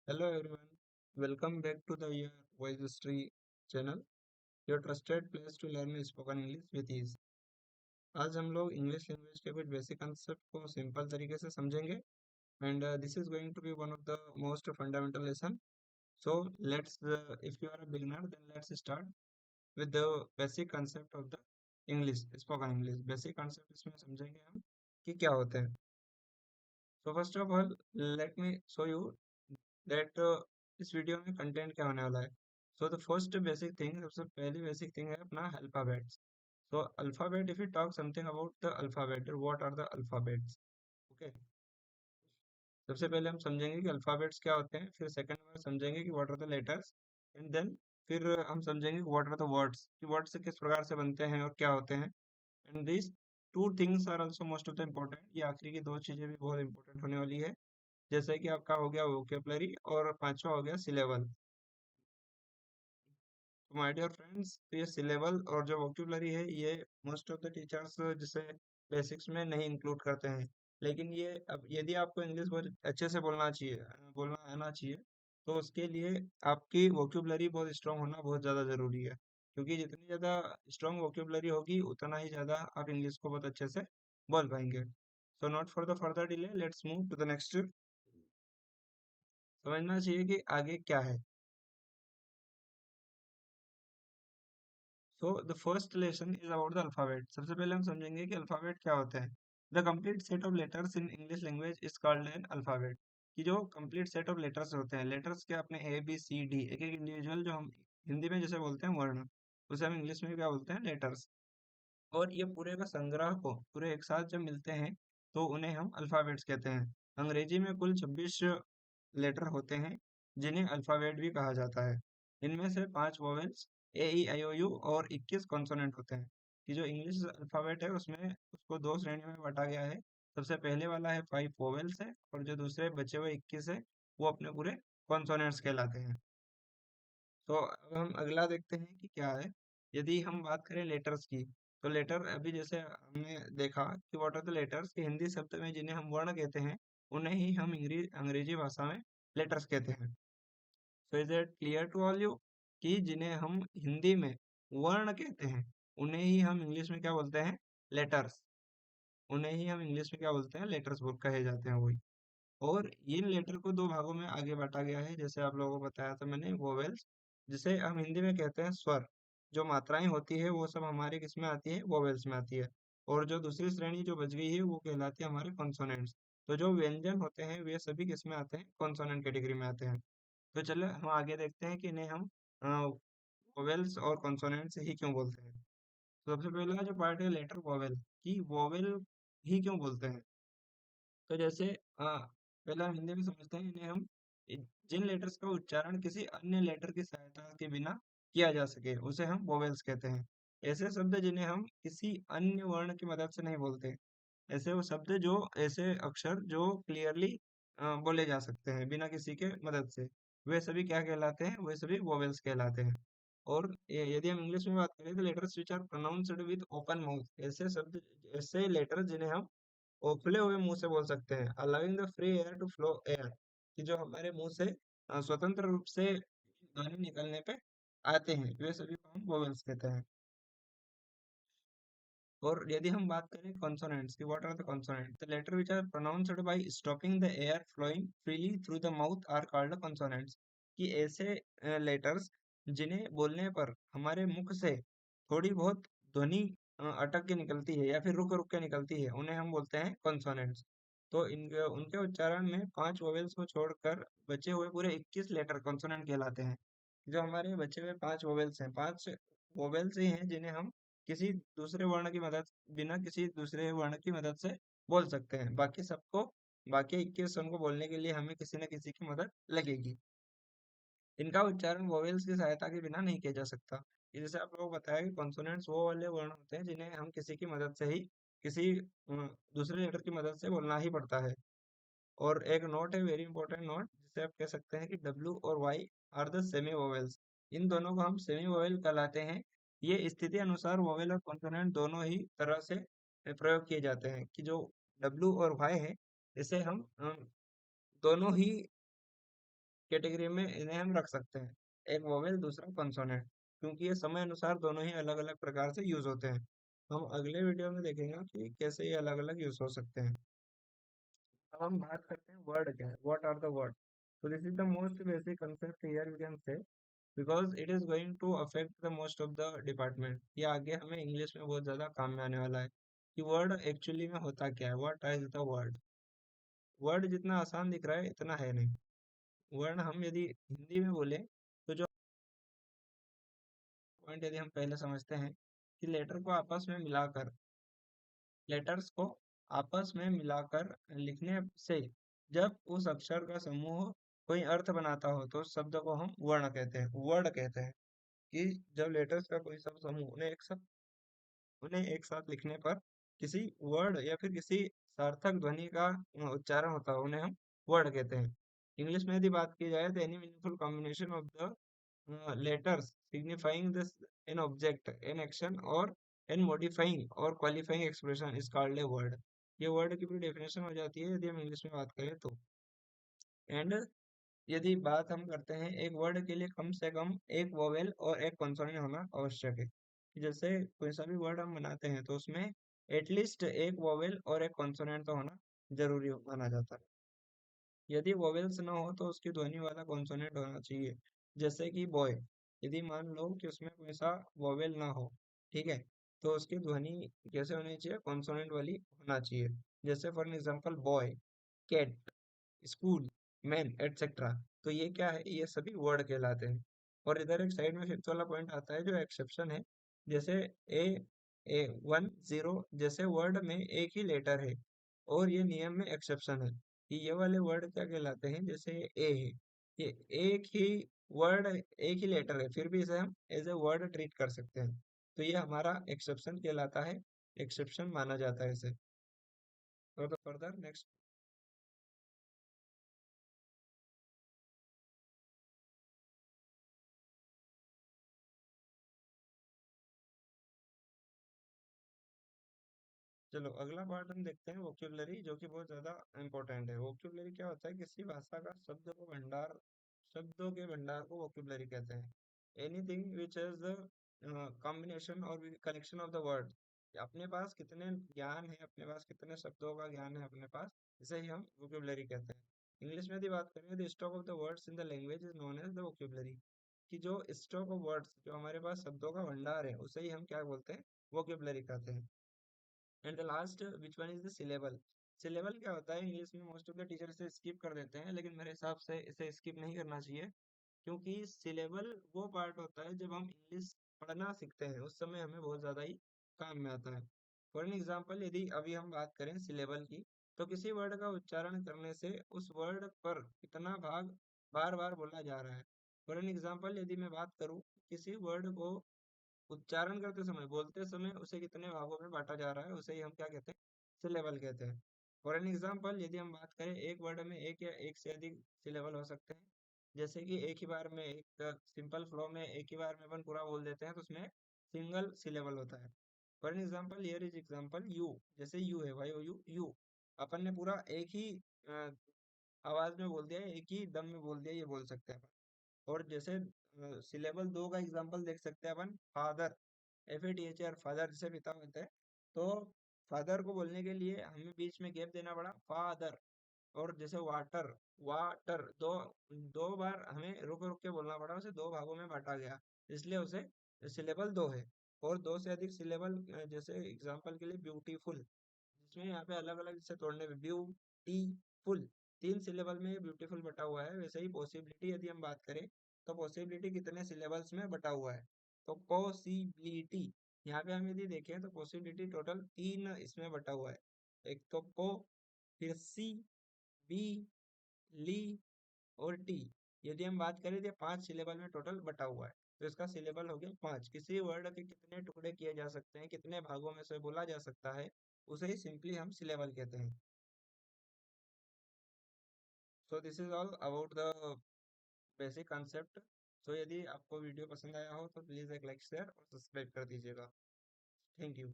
Hello everyone, welcome back to the Your Voice History channel, your trusted place to learn spoken English with ease. आज हम लोग English language के कुछ basic concept को simple तरीके से समझेंगे and this is going to be one of the most fundamental lesson. So let's if you are a beginner then let's start with the basic concept of the English spoken English. Basic concept इसमें समझेंगे हम कि क्या होते हैं. So first of all let me show you that इस video में content क्या होने वाला है. So the first basic thing, सबसे पहली बेसिक थिंग है अपना alphabets. So alphabet, if you talk something about the alphabet, what are the alphabets. Okay, सबसे पहले हम समझेंगे कि अल्फाबेट्स क्या होते हैं, फिर सेकंड में समझेंगे कि what are the letters, and then फिर हम समझेंगे व्हाट आर द वर्ड्स, कि वर्ड्स किस प्रकार से बनते हैं और क्या होते हैं. And this two things are also most of the important. ये आखिरी की दो चीजें भी बहुत इंपॉर्टेंट होने वाली है, जैसे कि आपका हो गया वोकेबलरी और पांचवा हो गया सिलेबल. तो माय डियर फ्रेंड्स, तो ये सिलेबल और जो वोक्यूबलरी है ये मोस्ट ऑफ द टीचर्स जिसे बेसिक्स में नहीं इंक्लूड करते हैं. लेकिन ये अब यदि आपको इंग्लिश बहुत अच्छे से बोलना चाहिए, बोलना आना चाहिए, तो उसके लिए आपकी वोक्यूबलरी बहुत स्ट्रांग होना बहुत ज़्यादा ज़रूरी है. क्योंकि जितनी ज़्यादा स्ट्रांग वोक्यूबलरी होगी उतना ही ज़्यादा आप इंग्लिश को बहुत अच्छे से बोल पाएंगे. So not for the further delay, let's move to the next. समझना चाहिए कि आगे क्या है. So the first lesson is about the alphabet. सबसे पहले हम समझेंगे कि अल्फाबेट क्या होता है. The complete set of letters in English language is called an alphabet. कि जो कंप्लीट सेट ऑफ लेटर्स होते हैं, लेटर्स के अपने ए बी सी डी, एक एक इंडिविजुअल, जो हम हिंदी में जैसे बोलते हैं वर्ण, उसे हम इंग्लिश में क्या बोलते हैं, लेटर्स. और ये पूरे का संग्रह को पूरे एक साथ जब मिलते हैं तो उन्हें हम अल्फाबेट्स कहते हैं. अंग्रेजी में कुल 26 लेटर होते हैं जिन्हें अल्फाबेट भी कहा जाता है. इनमें से 5 vowels A E I O you और 21 कॉन्सोनेंट होते हैं. कि जो इंग्लिश अल्फाबेट है उसमें उसको दो श्रेणी में बांटा गया है. सबसे पहले वाला है 5 वोवेल्स है, और जो दूसरे बचे हुए 21 है वो अपने पूरे कॉन्सोनेंट्स कहलाते हैं. तो अब हम अगला देखते हैं कि क्या है. यदि हम बात करें लेटर्स की, तो लेटर अभी जैसे हमने देखा कि व्हाट आर द लेटर्स, के हिंदी शब्द में जिन्हें हम वर्ण कहते हैं उन्हें ही हम अंग्रेजी भाषा में लेटर्स कहते हैं. So is it clear to all you कि जिन्हें हम हिंदी में वर्ण कहते हैं उन्हें ही हम इंग्लिश में क्या बोलते हैं, लेटर्स. उन्हें ही हम इंग्लिश में क्या बोलते हैं, लेटर्स बोल कहे जाते हैं वही. और इन लेटर को दो भागों में आगे बांटा गया है, जैसे आप लोगों को बताया था मैंने, वोवेल्स, जिसे हम हिंदी में कहते हैं स्वर. जो मात्राएं होती है वो सब हमारे किस में आती है, वोवेल्स में आती है. और जो दूसरी श्रेणी जो बच गई है वो कहलाती है हमारे कॉन्सोनेंट्स. तो जो व्यंजन होते हैं वे सभी किस में आते हैं, कॉन्सोनेंट कैटेगरी में आते हैं. तो चलो हम आगे देखते हैं कि इन्हें हम वोवेल्स और कॉन्सोनेंट्स ही क्यों बोलते हैं. तो सबसे पहला जो पार्ट है लेटर वोवेल, की वोवेल ही क्यों बोलते हैं. तो जैसे पहला हम हिंदी में समझते हैं, इन्हें हम जिन लेटर्स का उच्चारण किसी अन्य लेटर की सहायता के बिना किया जा सके उसे हम वोवेल्स कहते हैं. ऐसे शब्द जिन्हें हम किसी अन्य वर्ण की मदद से नहीं बोलते, ऐसे वो शब्द जो ऐसे अक्षर जो क्लियरली बोले जा सकते हैं बिना किसी के मदद से, वे सभी क्या कहलाते हैं, वे सभी वोवेल्स कहलाते हैं. और यदि हम इंग्लिश में बात करें तो letters which are pronounced with open mouth, ऐसे शब्द, ऐसे लेटर जिन्हें हम खुले हुए मुंह से बोल सकते हैं, allowing the free air to flow air, कि जो हमारे मुंह से स्वतंत्र रूप से ध्वनि निकलने पे आते हैं, वे सभी को हम वोवेल्स कहते हैं. और यदि हम बात करें कॉन्सोनेंट्स की, what are the consonant, the letter which are pronounced by stopping the air flowing freely through the mouth are called consonants. कि ऐसे लेटर्स जिन्हें बोलने पर हमारे मुख से थोड़ी बहुत ध्वनि अटक के निकलती है या फिर रुक रुक के निकलती है, उन्हें हम बोलते हैं कॉन्सोनेंट्स. तो इनके उनके उच्चारण में 5 वोवेल्स को छोड़कर बचे हुए पूरे 21 लेटर कॉन्सोनेंट कहलाते हैं. जो हमारे बचे हुए 5 वोवेल्स हैं, 5 वोवेल्स ही हैं जिन्हें हम किसी दूसरे वर्ण की मदद, बिना किसी दूसरे वर्ण की मदद से बोल सकते हैं. बाकी सबको, बाकी 21 उनको बोलने के लिए हमें किसी न किसी की मदद लगेगी. इनका उच्चारण वोवेल्स की सहायता के बिना नहीं किया जा सकता. ये जैसे आप लोगों को बताया कि कॉन्सोनेंट्स वो वाले वर्ण होते हैं जिन्हें हम किसी की मदद से ही, किसी दूसरे लेटर की मदद से बोलना ही पड़ता है. और एक नोट है, वेरी इंपॉर्टेंट नोट, जिसे आप कह सकते हैं कि डब्ल्यू और Y are the semi vowels. इन दोनों को हम सेमी वोवेल कहलाते हैं. ये स्थिति अनुसार वोवेल और कॉन्सोनेंट दोनों ही तरह से प्रयोग किए जाते हैं. कि जो डब्ल्यू और वाई है इसे हम दोनों ही कैटेगरी में इन्हें हम रख सकते हैं, एक वोवेल दूसरा कॉन्सोनेंट, क्योंकि ये समय अनुसार दोनों ही अलग अलग प्रकार से यूज होते हैं। हम अगले वीडियो में देखेंगे कि कैसे ये अलग अलग यूज हो सकते हैं। अब हम बात करते हैं वर्ड क्या है, what are the word. So this is the most basic concept here you can say because it is going to affect the most of the department। ये आगे हमें इंग्लिश में बहुत ज़्यादा काम में आने वाला है कि वर्ड एक्चुअली में होता क्या है, what is the word. Word जितना आसान दिख रहा है इतना है नहीं। वर्ड हम यदि हिंदी में बोले तो जो पॉइंट यदि हम पहले समझते हैं कि लेटर्स को आपस में मिलाकर लिखने से जब उस अक्षर का समूह कोई अर्थ बनाता हो तो उस शब्द को हम वर्ण कहते हैं, वर्ड कहते हैं। कि जब लेटर्स का कोई सब समूह उन्हें एक साथ लिखने पर किसी वर्ड या फिर किसी सार्थक ध्वनि का उच्चारण होता है, उन्हें हम वर्ड कहते हैं। इंग्लिश में यदि बात की जाए तो any meaningful combination of the letters signifying this an object an action or an modifying or qualifying expression is called a word। ये वर्ड की पूरी डेफिनेशन हो जाती है यदि हम इंग्लिश में बात करें तो। एंड यदि बात हम करते हैं एक वर्ड के लिए कम से कम एक वोवेल और एक कॉन्सोनेंट होना आवश्यक है। जैसे कोई सा भी वर्ड हम बनाते हैं तो उसमें एटलीस्ट एक वोवेल और एक कॉन्सोनेंट तो होना जरूरी माना जाता है। यदि वोवेल्स ना हो तो उसकी ध्वनि वाला कॉन्सोनेंट होना चाहिए। जैसे कि बॉय, यदि मान लो कि उसमें कोई सा वोवेल ना हो, ठीक है, तो उसकी ध्वनि कैसे होनी चाहिए, कॉन्सोनेंट वाली होना चाहिए। जैसे for example boy, cat, school, man etcetera. तो ये क्या है, ये सभी वर्ड कहलाते हैं। और इधर एक साइड में फिफ्थ वाला पॉइंट आता है जो एक्सेप्शन है। जैसे ए ए 10 जैसे वर्ड में एक ही लेटर है और ये नियम में एक्सेप्शन है कि ये वाले वर्ड क्या कहलाते हैं। जैसे ये ए है, ये एक ही वर्ड, एक ही लेटर है, फिर भी इसे हम एज ए वर्ड ट्रीट कर सकते हैं, तो ये हमारा एक्सेप्शन कहलाता है, एक्सेप्शन माना जाता है इसे। तो फर्दर नेक्स्ट। चलो अगला पार्ट हम देखते हैं वोक्यूबलरी, जो कि बहुत ज्यादा इंपॉर्टेंट है। वोक्यूबलरी क्या होता है, किसी भाषा का शब्दों के भंडार को वोक्यूबलरी कहते हैं। Anything which is the combination और कलेक्शन ऑफ द वर्ड। अपने पास कितने ज्ञान है, अपने पास कितने शब्दों का ज्ञान है अपने पास, इसे ही हम वोक्यूबलरी कहते हैं। इंग्लिश में यदि बात करें तो stock of the words in the language is known as the vocabulary. कि जो स्टॉक ऑफ वर्ड्स, जो हमारे पास शब्दों का भंडार है, उसे ही हम क्या बोलते हैं, वोक्यूबलरी कहते हैं। And the last which one is the syllable. Syllable क्या होता है, इंग्लिश में मोस्ट ऑफ द टीचर इसे स्किप कर देते हैं, लेकिन मेरे हिसाब से इसे स्किप नहीं करना चाहिए, क्योंकि सिलेबल वो पार्ट होता है जब हम इंग्लिश पढ़ना सीखते हैं, उस समय हमें बहुत ज़्यादा ही काम में आता है। फॉर एन एग्जाम्पल यदि अभी हम बात करें सिलेबल की, तो किसी वर्ड का उच्चारण करने से उस वर्ड पर कितना भाग बार बार बोला जा रहा है। फॉर एन एग्जाम्पल यदि मैं बात करूँ किसी वर्ड को उच्चारण करते समय, बोलते समय उसे कितने भागों में बांटा जा रहा है, उसे ही हम क्या कहते हैं, सिलेबल कहते हैं। फॉर एन एग्जाम्पल यदि हम बात करें एक वर्ड में एक या एक से अधिक सिलेबल हो सकते हैं। जैसे कि एक ही बार में, एक सिंपल फ्लो में एक ही बार में अपन पूरा बोल देते हैं तो उसमें सिंगल सिलेबल होता है। For an example here is example you. जैसे यू है, वाई ओ यू, यू अपन ने पूरा एक ही आवाज में बोल दिया, एक ही दम में बोल दिया, ये बोल सकते हैं अपन। और जैसे सिलेबल दो का एग्जांपल देख सकते हैं अपन, फादर, FATHR, फादर जिसे पिता होते हैं, तो फादर को बोलने के लिए हमें बीच में गैप देना पड़ा, फादर। और जैसे वाटर, वाटर दो दो बार हमें रुक रुक के बोलना पड़ा, उसे दो भागों में बांटा गया, इसलिए उसे सिलेबल दो है। और दो से अधिक सिलेबल, जैसे एग्जांपल के लिए ब्यूटीफुल, जिसमें यहाँ पे अलग अलग जैसे तोड़ने पे ब्यूटीफुल, 3 सिलेबल में ब्यूटीफुल बटा हुआ है। वैसे ही पॉसिबिलिटी यदि हम बात करें तो पॉसिबिलिटी कितने सिलेबल्स में बटा हुआ है, तो पॉसिबिलिटी यहाँ पे हम यदि देखें तो पॉसिबिलिटी टोटल 3 इसमें बटा हुआ है। एक तो पो, फिर सी, बी, ली और टी। यदि हम बात करें तो 5 सिलेबल में टोटल बटा हुआ है, तो इसका सिलेबल हो गया 5। किसी वर्ड के कितने टुकड़े किए जा सकते हैं, कितने भागों में से बोला जा सकता है, उसे ही सिंपली हम सिलेबल कहते हैं। So this is all about the basic concept. So यदि आपको वीडियो पसंद आया हो तो प्लीज़ एक लाइक, शेयर और सब्सक्राइब कर दीजिएगा। Thank you.